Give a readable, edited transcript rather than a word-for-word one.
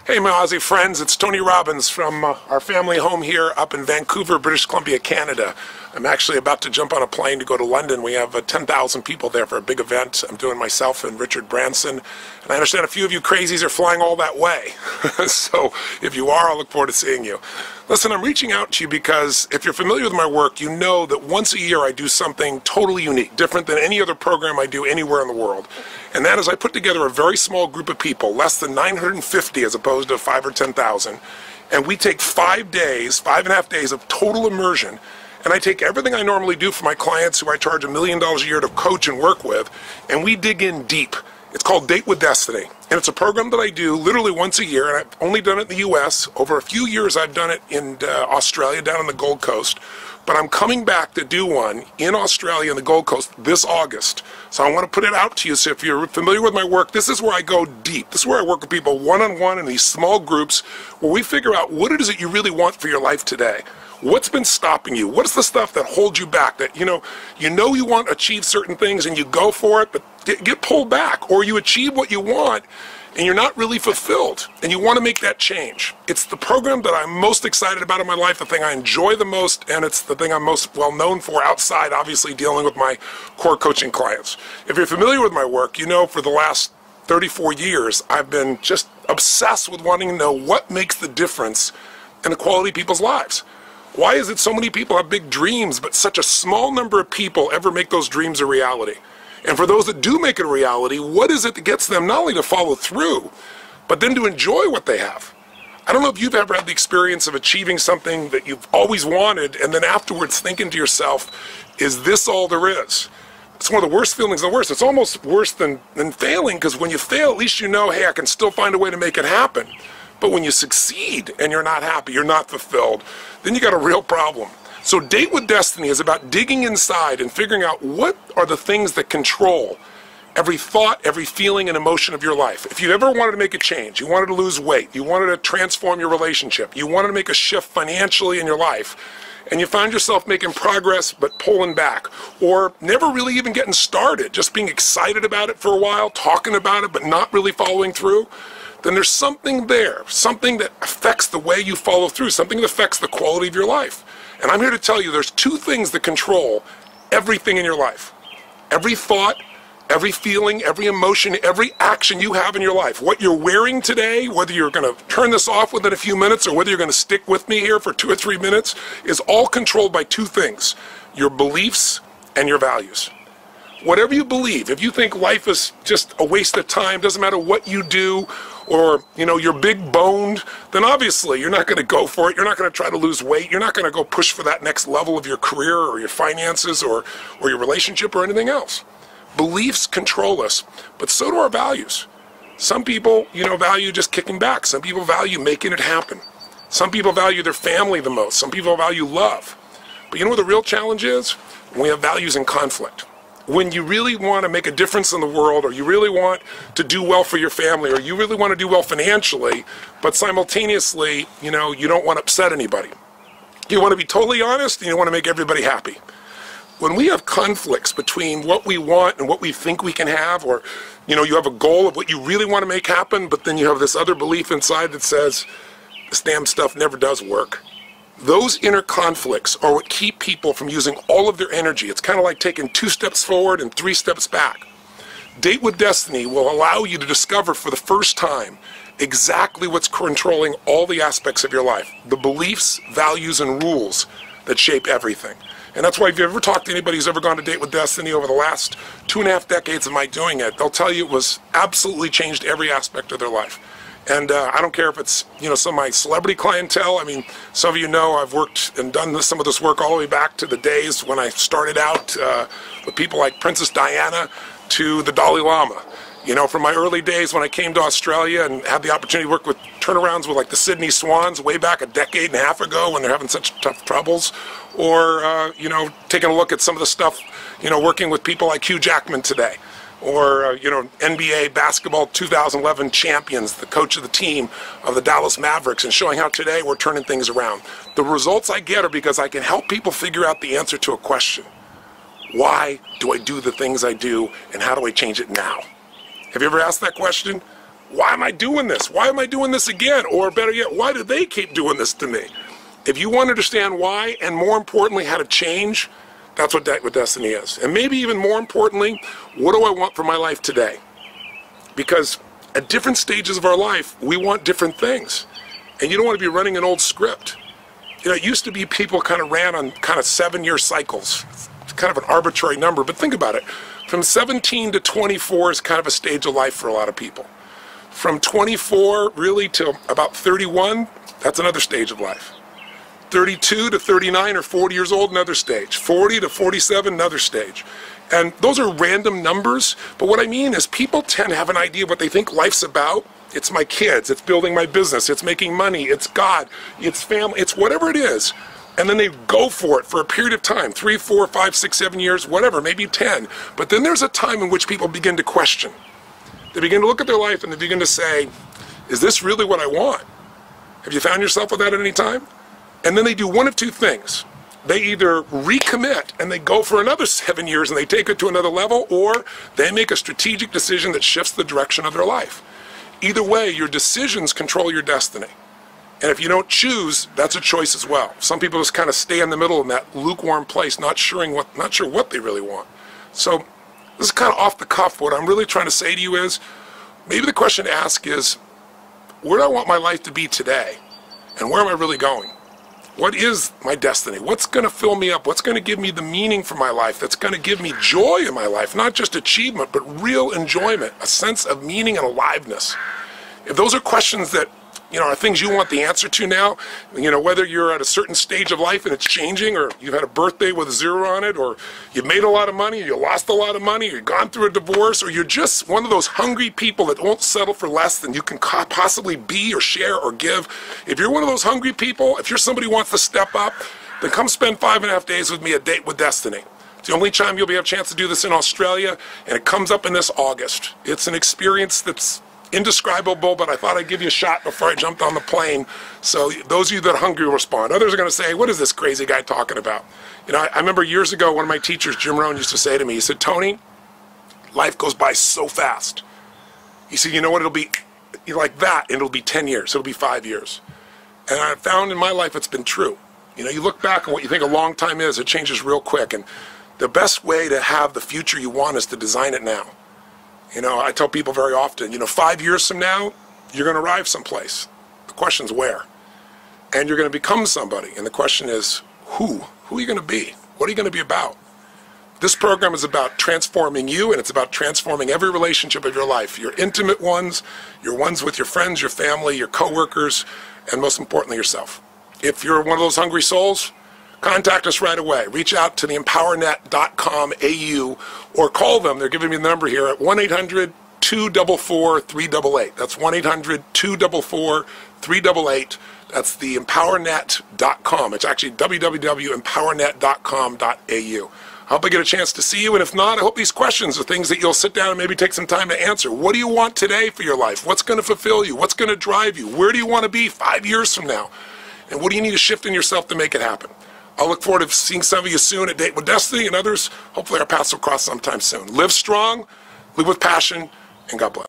Hey my Aussie friends, it's Tony Robbins from our family home here up in Vancouver, British Columbia, Canada. I'm actually about to jump on a plane to go to London. We have 10,000 people there for a big event. I'm doing myself and Richard Branson. And I understand a few of you crazies are flying all that way. So if you are, I'll look forward to seeing you. Listen, I'm reaching out to you because if you're familiar with my work, you know that once a year I do something totally unique, different than any other program I do anywhere in the world. And that is I put together a very small group of people, less than 950 as opposed to 5,000 or 10,000. And we take 5 days, 5.5 days of total immersion. And I take everything I normally do for my clients who I charge $1 million a year to coach and work with, and we dig in deep. It's called Date with Destiny. And it's a program that I do literally once a year, and I've only done it in the US. Over a few years I've done it in Australia, down on the Gold Coast. But I'm coming back to do one in Australia and the Gold Coast this August. So I want to put it out to you. So if you're familiar with my work, this is where I go deep. This is where I work with people one-on-one in these small groups where we figure out what it is that you really want for your life today. What's been stopping you? What's the stuff that holds you back? That you know you want to achieve certain things and you go for it, but get pulled back. Or you achieve what you want and you're not really fulfilled, and you want to make that change. It's the program that I'm most excited about in my life, the thing I enjoy the most, and it's the thing I'm most well known for outside, obviously, dealing with my core coaching clients. If you're familiar with my work, you know for the last 34 years, I've been just obsessed with wanting to know what makes the difference in the quality of people's lives. Why is it so many people have big dreams, but such a small number of people ever make those dreams a reality? And for those that do make it a reality, what is it that gets them not only to follow through, but then to enjoy what they have? I don't know if you've ever had the experience of achieving something that you've always wanted, and then afterwards thinking to yourself, is this all there is? It's one of the worst feelings, the worst. It's almost worse than failing, because when you fail, at least you know, hey, I can still find a way to make it happen. But when you succeed and you're not happy, you're not fulfilled, then you got a real problem. So Date with Destiny is about digging inside and figuring out what are the things that control every thought, every feeling and emotion of your life. If you ever wanted to make a change, you wanted to lose weight, you wanted to transform your relationship, you wanted to make a shift financially in your life, and you found yourself making progress but pulling back, or never really even getting started, just being excited about it for a while, talking about it but not really following through, then there's something there, something that affects the way you follow through, something that affects the quality of your life. And I'm here to tell you there's two things that control everything in your life. Every thought, every feeling, every emotion, every action you have in your life. What you're wearing today, whether you're going to turn this off within a few minutes or whether you're going to stick with me here for 2 or 3 minutes, is all controlled by two things: your beliefs and your values. Whatever you believe, if you think life is just a waste of time, doesn't matter what you do, or you're big boned, then obviously you're not going to go for it. You're not going to try to lose weight. You're not going to go push for that next level of your career or your finances or your relationship or anything else. Beliefs control us, but so do our values. Some people, value just kicking back. Some people value making it happen. Some people value their family the most. Some people value love. But you know what the real challenge is? When we have values in conflict. When you really want to make a difference in the world, or you really want to do well for your family, or you really want to do well financially, but simultaneously, you don't want to upset anybody. You want to be totally honest, and you want to make everybody happy. When we have conflicts between what we want and what we think we can have, or you have a goal of what you really want to make happen, but then you have this other belief inside that says, this damn stuff never does work. Those inner conflicts are what keep people from using all of their energy. It's kind of like taking 2 steps forward and 3 steps back. Date with Destiny will allow you to discover for the first time exactly what's controlling all the aspects of your life. The beliefs, values, and rules that shape everything. And that's why if you ever talked to anybody who's ever gone to Date with Destiny over the last 2.5 decades of my doing it, they'll tell you it was absolutely changed every aspect of their life. And I don't care if it's, some of my celebrity clientele. I mean, some of you know I've worked and done some of this work all the way back to the days when I started out with people like Princess Diana to the Dalai Lama. From my early days when I came to Australia and had the opportunity to work with turnarounds with like the Sydney Swans way back a decade and a half ago when they're having such tough troubles. Or, taking a look at some of the stuff, working with people like Hugh Jackman today. Or, NBA basketball 2011 champions, the coach of the team of the Dallas Mavericks, and showing how today we're turning things around. The results I get are because I can help people figure out the answer to a question. Why do I do the things I do, and how do I change it now? Have you ever asked that question? why am I doing this? Why am I doing this again? Or better yet, why do they keep doing this to me? If you want to understand why, and more importantly, how to change, that's what Date with Destiny is. And maybe even more importantly, what do I want for my life today? Because at different stages of our life, we want different things. And you don't want to be running an old script. You know, it used to be people kind of ran on kind of 7-year cycles. It's kind of an arbitrary number, but think about it. From 17 to 24 is kind of a stage of life for a lot of people. From 24 really to about 31, that's another stage of life. 32 to 39 or 40 years old, another stage. 40 to 47, another stage. And those are random numbers, but what I mean is people tend to have an idea of what they think life's about. It's my kids, it's building my business, it's making money, it's God, it's family, it's whatever it is. And then they go for it for a period of time, 3, 4, 5, 6, 7 years, whatever, maybe 10. But then there's a time in which people begin to question. They begin to look at their life and they begin to say, is this really what I want? Have you found yourself with that at any time? And then they do one of two things. They either recommit and they go for another 7 years and they take it to another level, or they make a strategic decision that shifts the direction of their life. Either way, your decisions control your destiny. And if you don't choose, that's a choice as well. Some people just kind of stay in the middle in that lukewarm place, not sure what they really want. So this is kind of off the cuff. What I'm really trying to say to you is, maybe the question to ask is, where do I want my life to be today? And where am I really going? What is my destiny? What's going to fill me up? What's going to give me the meaning for my life? That's going to give me joy in my life, not just achievement, but real enjoyment, a sense of meaning and aliveness. If those are questions that, are things you want the answer to now, whether you're at a certain stage of life and it's changing, or you've had a birthday with a 0 on it, or you've made a lot of money, or you lost a lot of money, or you've gone through a divorce, or you're just one of those hungry people that won't settle for less than you can possibly be or share or give. If you're one of those hungry people, if you're somebody who wants to step up, then come spend 5.5 days with me at Date with Destiny. It's the only time you'll be able a chance to do this in Australia, and it comes up in this August. It's an experience that's indescribable, but I thought I'd give you a shot before I jumped on the plane. So those of you that are hungry will respond. Others are going to say, what is this crazy guy talking about? I remember years ago, one of my teachers, Jim Rohn, used to say to me, he said, Tony, life goes by so fast. He said, you know what, it'll be like that, and it'll be 10 years, it'll be 5 years. And I found in my life it's been true. You look back on what you think a long time is, it changes real quick, and the best way to have the future you want is to design it now. I tell people very often, 5 years from now, you're going to arrive someplace. The question's where. And you're going to become somebody. And the question is, who? Who are you going to be? What are you going to be about? This program is about transforming you, and it's about transforming every relationship of your life. Your intimate ones, your ones with your friends, your family, your coworkers, and most importantly, yourself. If you're one of those hungry souls, contact us right away. Reach out to the empowernet.com.au or call them. They're giving me the number here at 1-800-244-3888. That's 1-800-244-3888. That's the empowernet.com. It's actually www.empowernet.com.au. I hope I get a chance to see you, and if not, I hope these questions are things that you'll sit down and maybe take some time to answer. What do you want today for your life? What's going to fulfill you? What's going to drive you? Where do you want to be 5 years from now? And what do you need to shift in yourself to make it happen? I'll look forward to seeing some of you soon at Date with Destiny, and others, hopefully our paths will cross sometime soon. Live strong, live with passion, and God bless.